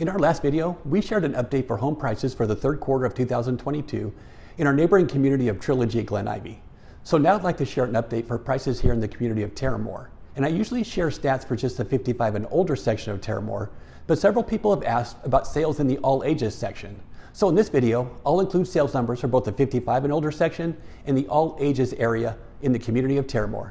In our last video, we shared an update for home prices for the third quarter of 2022 in our neighboring community of Trilogy at Glen. So now I'd like to share an update for prices here in the community of Terramor. And I usually share stats for just the 55 and older section of Terramor, but several people have asked about sales in the all ages section. So in this video, I'll include sales numbers for both the 55 and older section and the all ages area in the community of Terramor.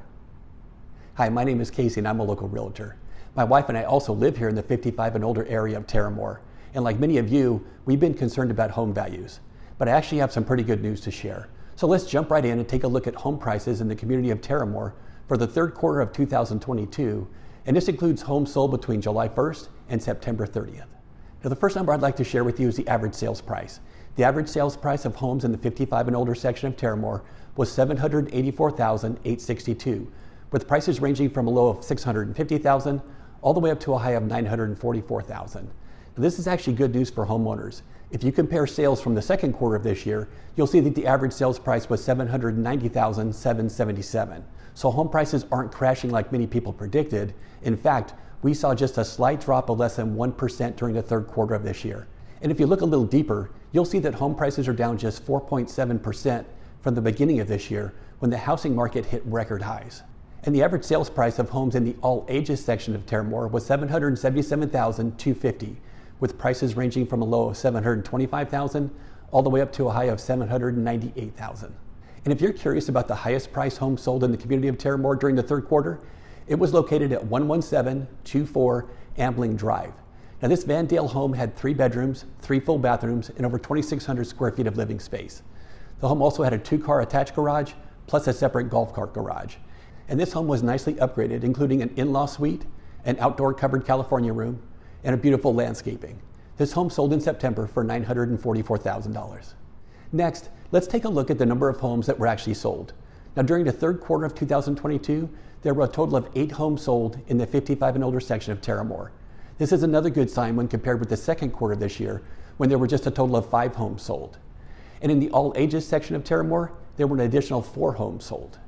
Hi, my name is Casey and I'm a local realtor. My wife and I also live here in the 55 and older area of Terramor. And like many of you, we've been concerned about home values. But I actually have some pretty good news to share. So let's jump right in and take a look at home prices in the community of Terramor for the third quarter of 2022. And this includes homes sold between July 1st and September 30th. Now the first number I'd like to share with you is the average sales price. The average sales price of homes in the 55 and older section of Terramor was $784,862, with prices ranging from a low of $650,000 all the way up to a high of $944,000. This is actually good news for homeowners. If you compare sales from the second quarter of this year, you'll see that the average sales price was $790,777. So home prices aren't crashing like many people predicted. In fact, we saw just a slight drop of less than 1% during the third quarter of this year. And if you look a little deeper, you'll see that home prices are down just 4.7% from the beginning of this year when the housing market hit record highs. And the average sales price of homes in the all ages section of Terramor was $777,250, with prices ranging from a low of $725,000 all the way up to a high of $798,000. And if you're curious about the highest price home sold in the community of Terramor during the third quarter, it was located at 11724 Ambling Drive. Now this Vandale home had 3 bedrooms, 3 full bathrooms, and over 2,600 square feet of living space. The home also had a 2-car attached garage, plus a separate golf cart garage. And this home was nicely upgraded, including an in-law suite, an outdoor covered California room, and a beautiful landscaping. This home sold in September for $944,000. Next, let's take a look at the number of homes that were actually sold. Now during the third quarter of 2022, there were a total of 8 homes sold in the 55 and older section of Terramor. This is another good sign when compared with the second quarter of this year, when there were just a total of 5 homes sold. And in the all ages section of Terramor, there were an additional 4 homes sold.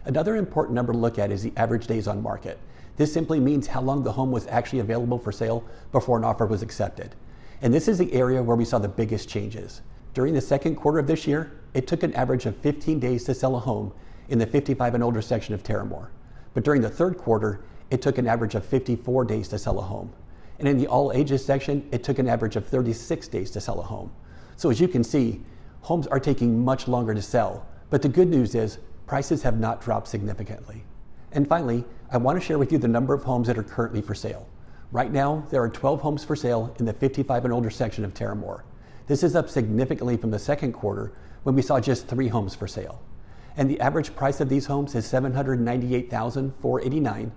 Another important number to look at is the average days on market. This simply means how long the home was actually available for sale before an offer was accepted. And this is the area where we saw the biggest changes. During the second quarter of this year, it took an average of 15 days to sell a home in the 55 and older section of Terramor. But during the third quarter, it took an average of 54 days to sell a home. And in the all ages section, it took an average of 36 days to sell a home. So as you can see, homes are taking much longer to sell. But the good news is, prices have not dropped significantly. And finally, I want to share with you the number of homes that are currently for sale. Right now, there are 12 homes for sale in the 55 and older section of Terramor. This is up significantly from the second quarter when we saw just 3 homes for sale. And the average price of these homes is $798,489,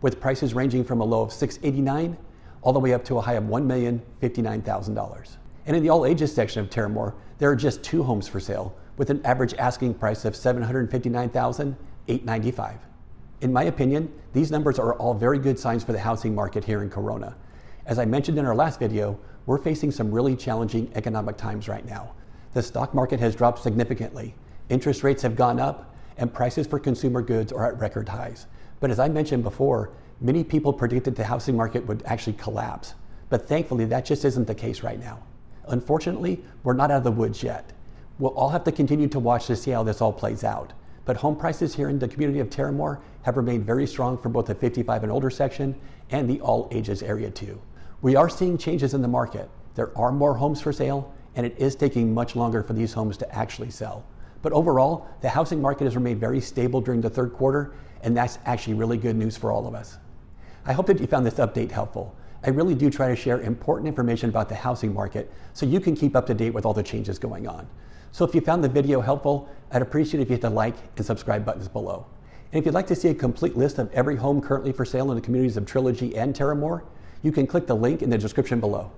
with prices ranging from a low of $689,000 all the way up to a high of $1,059,000. And in the all ages section of Terramor, there are just 2 homes for sale, with an average asking price of $759,895. In my opinion, these numbers are all very good signs for the housing market here in Corona. As I mentioned in our last video, we're facing some really challenging economic times right now. The stock market has dropped significantly, interest rates have gone up, and prices for consumer goods are at record highs. But as I mentioned before, many people predicted the housing market would actually collapse. But thankfully, that just isn't the case right now. Unfortunately, we're not out of the woods yet. We'll all have to continue to watch to see how this all plays out. But home prices here in the community of Terramor have remained very strong for both the 55 and older section and the all ages area too. We are seeing changes in the market. There are more homes for sale, and it is taking much longer for these homes to actually sell. But overall, the housing market has remained very stable during the third quarter, and that's actually really good news for all of us. I hope that you found this update helpful. I really do try to share important information about the housing market so you can keep up to date with all the changes going on. So if you found the video helpful, I'd appreciate it if you hit the like and subscribe buttons below. And if you'd like to see a complete list of every home currently for sale in the communities of Trilogy and Terramor, you can click the link in the description below.